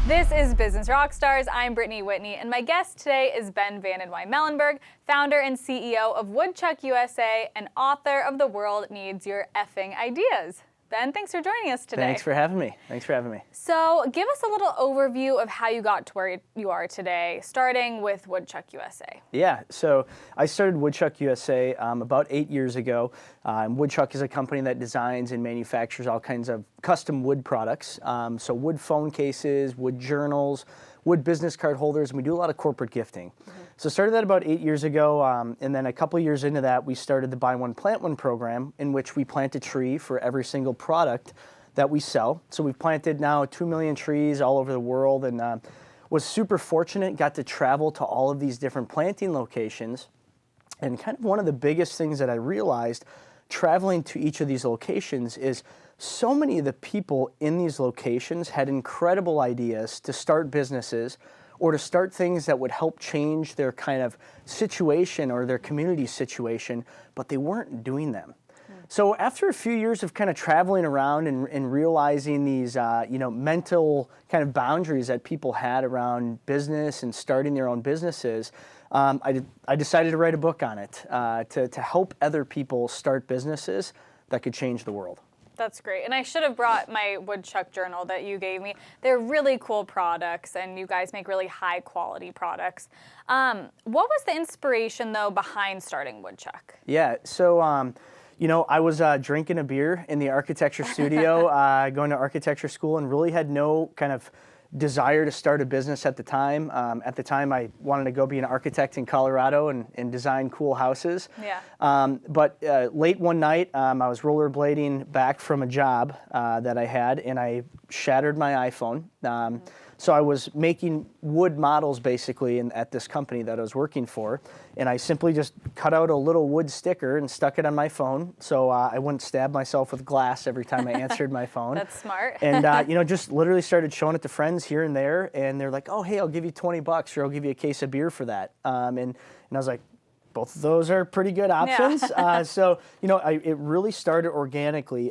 This is Business Rockstars. I'm Brittany Whitney, and my guest today is VandenWymelenberg, founder and CEO of WOODCHUCK USA and author of The World Needs Your Effing Ideas. Ben, thanks for joining us today. Thanks for having me. So give us a little overview of how you got to where you are today, starting with WOODCHUCK USA. Yeah, so I started WOODCHUCK USA about 8 years ago. WOODCHUCK is a company that designs and manufactures all kinds of custom wood products. So wood phone cases, wood journals, wood business card holders, and we do a lot of corporate gifting. So started that about 8 years ago, and then a couple years into that, we started the Buy One, Plant One program, in which we plant a tree for every single product that we sell. So we've planted now 2 million trees all over the world, and was super fortunate, got to travel to all of these different planting locations. And kind of one of the biggest things that I realized traveling to each of these locations is so many of the people in these locations had incredible ideas to start businesses or to start things that would help change their kind of situation or their community situation, but they weren't doing them. So after a few years of kind of traveling around and realizing these mental kind of boundaries that people had around business and starting their own businesses, I decided to write a book on it to help other people start businesses that could change the world. That's great. And I should have brought my WOODCHUCK journal that you gave me. They're really cool products, and you guys make really high quality products. What was the inspiration, though, behind starting WOODCHUCK? Yeah, so I was drinking a beer in the architecture studio, going to architecture school, and really had no kind of desire to start a business at the time. At the time, I wanted to go be an architect in Colorado and design cool houses. Yeah. But late one night, I was rollerblading back from a job that I had, and I shattered my iPhone. So I was making wood models basically at this company that I was working for, and I simply just cut out a little wood sticker and stuck it on my phone so I wouldn't stab myself with glass every time I answered my phone. That's smart. And just literally started showing it to friends here and there, and they're like, "Oh, hey, I'll give you $20 or I'll give you a case of beer for that." And I was like, both of those are pretty good options. Yeah. It really started organically.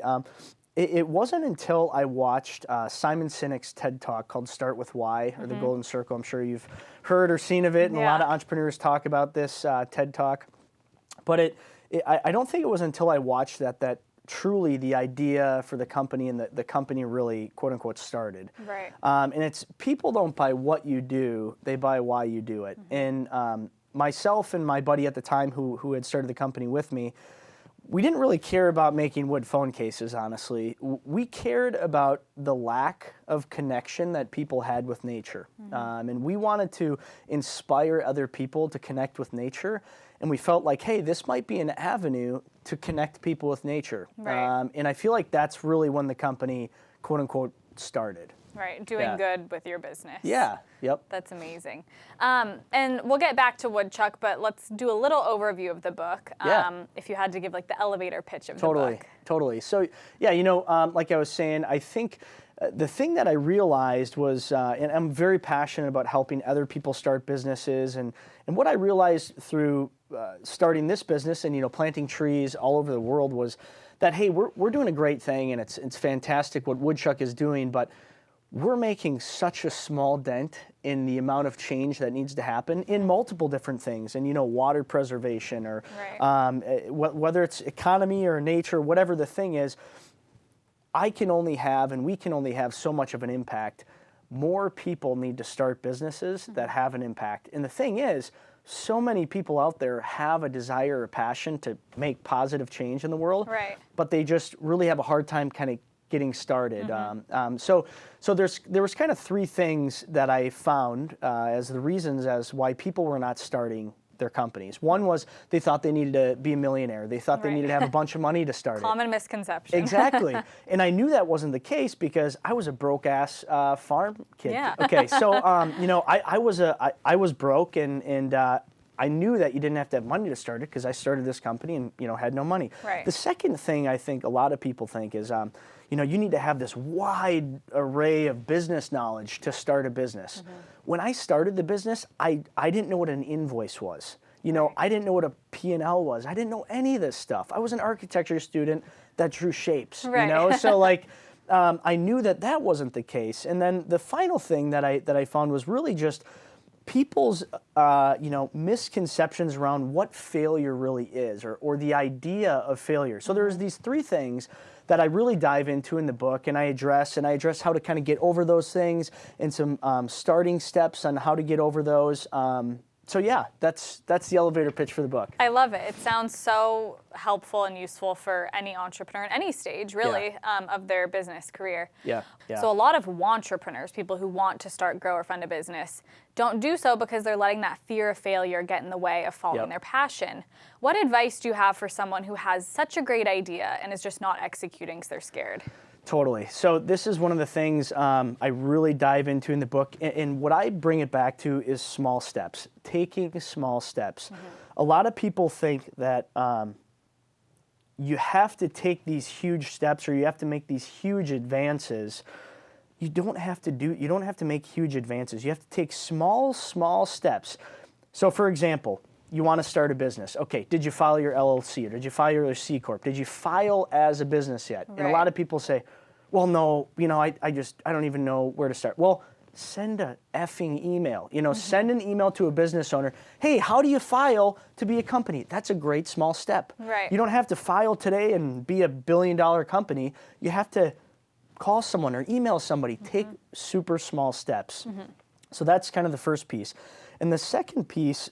It wasn't until I watched Simon Sinek's TED Talk called Start With Why, or the Golden Circle. I'm sure you've heard or seen of it, and a lot of entrepreneurs talk about this TED Talk. But I don't think it was until I watched that truly the idea for the company and the company really, quote unquote, started. Right. And it's people don't buy what you do, they buy why you do it. And myself and my buddy at the time who had started the company with me, we didn't really care about making wood phone cases, honestly. We cared about the lack of connection that people had with nature. And we wanted to inspire other people to connect with nature. And we felt like, hey, this might be an avenue to connect people with nature. Right. And I feel like that's really when the company, quote unquote, started. Right, doing good with your business. Yeah, yep. That's amazing. And we'll get back to WOODCHUCK, but let's do a little overview of the book. If you had to give like the elevator pitch of the book. Totally. So, like I was saying, I think the thing that I realized was, and I'm very passionate about helping other people start businesses, and what I realized through starting this business and planting trees all over the world was that, hey, we're doing a great thing, and it's fantastic what WOODCHUCK is doing, but we're making such a small dent in the amount of change that needs to happen in multiple different things, and water preservation, or whether it's economy or nature, whatever the thing is. We can only have so much of an impact. More people need to start businesses that have an impact. And the thing is, so many people out there have a desire or passion to make positive change in the world, but they just really have a hard time kind of getting started. So there was kind of three things that I found as the reasons as why people were not starting their companies. One was they thought they needed to be a millionaire. They thought they needed to have a bunch of money to start Common misconception. Exactly. And I knew that wasn't the case because I was a broke-ass farm kid. Yeah. Okay, so I was broke, and I knew that you didn't have to have money to start it because I started this company and had no money. Right. The second thing I think a lot of people think is you need to have this wide array of business knowledge to start a business. When I started the business, I didn't know what an invoice was. I didn't know what a P&L was. I didn't know any of this stuff. I was an architecture student that drew shapes. So I knew that that wasn't the case. And then the final thing that I found was really just people's misconceptions around what failure really is, or the idea of failure. So there's these three things that I really dive into in the book, and I address how to kind of get over those things, and some starting steps on how to get over those. So yeah, that's the elevator pitch for the book. I love it. It sounds so helpful and useful for any entrepreneur in any stage, really, of their business career. Yeah. So a lot of wantrepreneurs, people who want to start, grow, or fund a business, don't do so because they're letting that fear of failure get in the way of following their passion. What advice do you have for someone who has such a great idea and is just not executing because they're scared? Totally. So this is one of the things I really dive into in the book, and what I bring it back to is small steps, taking small steps. A lot of people think that you have to take these huge steps, or you have to make these huge advances. You don't have to make huge advances. You have to take small steps. So for example, you want to start a business. Okay, did you file your LLC, or did you file your C Corp? Did you file as a business yet? Right. And a lot of people say, well, no, I don't even know where to start. Well, send a effing email. Send an email to a business owner. Hey, how do you file to be a company? That's a great small step. Right. You don't have to file today and be a billion-dollar company. You have to call someone or email somebody. Take super small steps. So that's kind of the first piece. And the second piece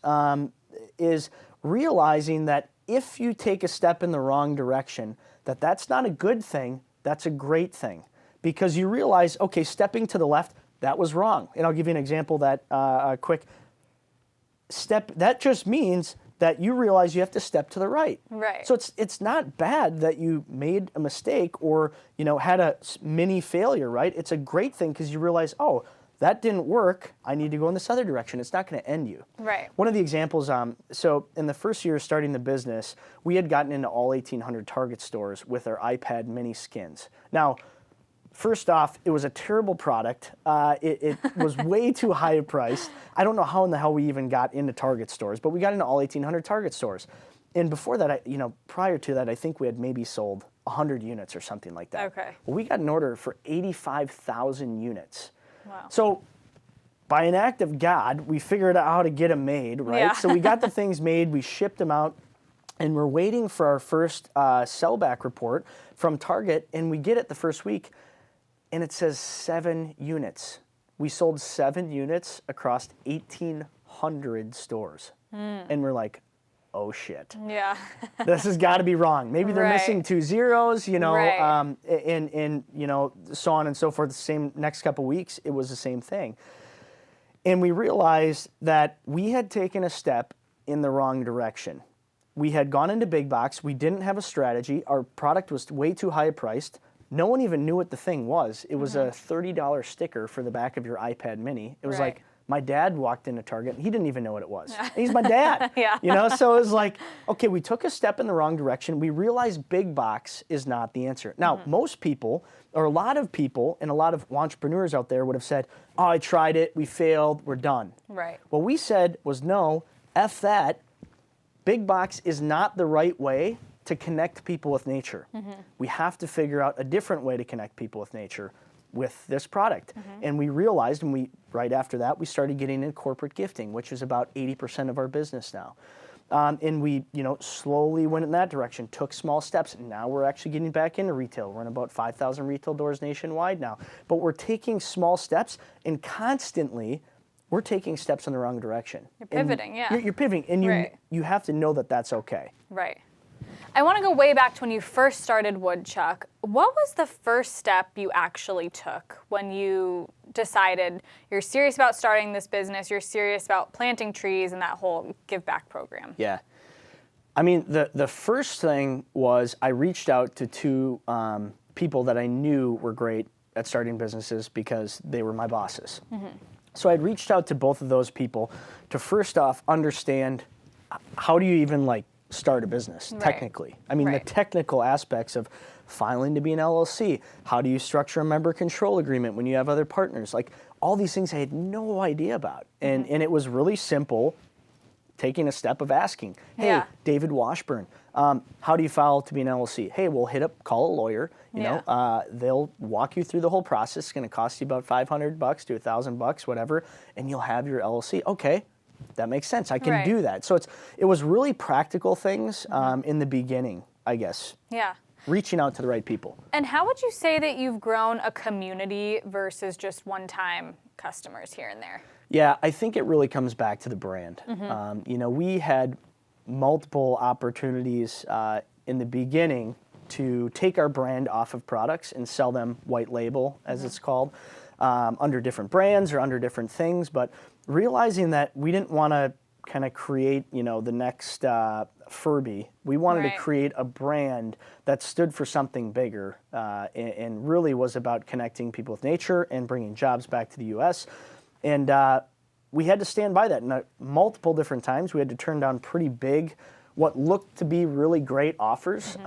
is realizing that if you take a step in the wrong direction, that's not a good thing, that's a great thing. Because you realize, okay, stepping to the left, that was wrong. And I'll give you an example that a quick step, that just means that you realize you have to step to the right. Right. So it's not bad that you made a mistake or had a mini failure, right? It's a great thing because you realize, oh, that didn't work, I need to go in this other direction. It's not going to end you. Right. One of the examples, so in the first year of starting the business, we had gotten into all 1,800 Target stores with our iPad mini skins. Now, first off, it was a terrible product. It was way too high priced. I don't know how in the hell we even got into Target stores, but we got into all 1,800 Target stores. And before that, prior to that, I think we had maybe sold 100 units or something like that. Okay. Well, we got an order for 85,000 units. Wow. So by an act of God, we figured out how to get them made, right? Yeah. So we got the things made, we shipped them out, and we're waiting for our first sellback report from Target, and we get it the first week, and it says 7 units. We sold 7 units across 1,800 stores. And we're like, oh shit. Yeah. This has got to be wrong. Maybe they're missing 2 zeros, Right. and so on and so forth. The same next couple weeks, it was the same thing. And we realized that we had taken a step in the wrong direction. We had gone into big box. We didn't have a strategy. Our product was way too high priced. No one even knew what the thing was. It was a $30 sticker for the back of your iPad mini. It was Right. like, my dad walked into Target, and he didn't even know what it was. He's my dad. Yeah. So it was like, okay, we took a step in the wrong direction. We realized big box is not the answer. Now, most people, or a lot of people, and a lot of entrepreneurs out there would have said, oh, I tried it, we failed, we're done. Right. What we said was, no, F that. Big box is not the right way to connect people with nature. We have to figure out a different way to connect people with nature with this product. And we realized, and right after that, we started getting into corporate gifting, which is about 80% of our business now. And we, slowly went in that direction, took small steps, and now we're actually getting back into retail. We're in about 5,000 retail doors nationwide now. But we're taking small steps, and constantly, we're taking steps in the wrong direction. You're pivoting, yeah. You're pivoting, and you have to know that that's okay. Right. I want to go way back to when you first started Woodchuck. What was the first step you actually took when you decided you're serious about starting this business, you're serious about planting trees and that whole give back program? Yeah. I mean, the first thing was I reached out to 2 people that I knew were great at starting businesses because they were my bosses. So I'd reached out to both of those people to first off understand how do you even start a business technically. I mean, the technical aspects of filing to be an LLC, how do you structure a member control agreement when you have other partners, all these things I had no idea about. And it was really simple, taking a step of asking, hey, David Washburn, How do you file to be an LLC? Hey, we'll call a lawyer. You know, they'll walk you through the whole process. It's going to cost you about $500 to $1,000, whatever, and you'll have your LLC. Okay, that makes sense. I can do that. So it was really practical things in the beginning, I guess. Yeah. Reaching out to the right people. And how would you say that you've grown a community versus just one-time customers here and there? Yeah, I think it really comes back to the brand. You know, we had multiple opportunities in the beginning to take our brand off of products and sell them white label, as it's called, under different brands or under different things. But realizing that we didn't want to kind of create, you know, the next Furby. We wanted to create a brand that stood for something bigger and really was about connecting people with nature and bringing jobs back to the U.S. And we had to stand by that. And multiple different times we had to turn down pretty big, what looked to be really great offers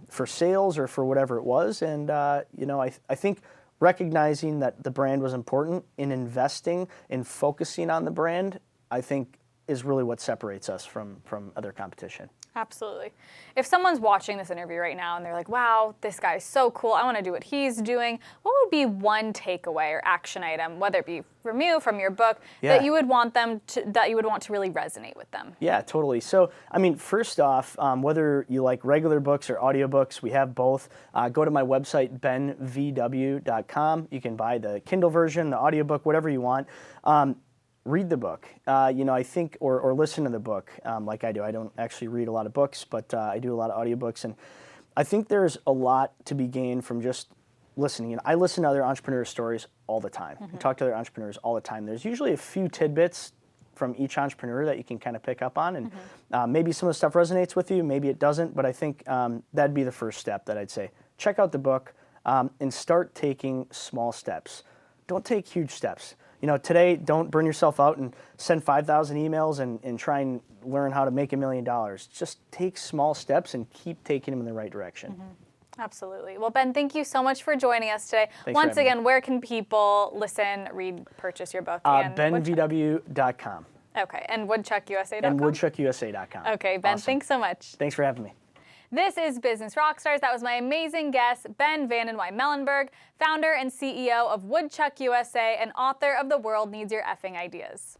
for sales or for whatever it was. And, you know, I think recognizing that the brand was important in investing and focusing on the brand, I think is really what separates us from other competition. Absolutely. If someone's watching this interview right now and they're like, wow, this guy's so cool, I want to do what he's doing, what would be one takeaway or action item, whether it be from you, from your book, that you would want to really resonate with them? Yeah, totally. So, I mean, first off, whether you like regular books or audiobooks, we have both. Go to my website, benvw.com. You can buy the Kindle version, the audiobook, whatever you want. Read the book. You know, I think, or listen to the book like I do. I don't actually read a lot of books, but I do a lot of audiobooks. And I think there's a lot to be gained from just listening. And I listen to other entrepreneur stories all the time. I talk to other entrepreneurs all the time. There's usually a few tidbits from each entrepreneur that you can kind of pick up on. And maybe some of the stuff resonates with you, maybe it doesn't. But I think that'd be the first step that I'd say. Check out the book and start taking small steps. Don't take huge steps. You know, today, don't burn yourself out and send 5,000 emails and try and learn how to make $1 million. Just take small steps and keep taking them in the right direction. Absolutely. Well, Ben, thank you so much for joining us today. Thanks Once again, where can people listen, read, purchase your book? benvw.com. Okay, and woodchuckusa.com? And woodchuckusa.com. Okay, Ben, Awesome. Thanks so much. Thanks for having me. This is Business Rockstars. That was my amazing guest, Ben VandenWymelenberg, founder and CEO of Woodchuck USA and author of The World Needs Your Effing Ideas.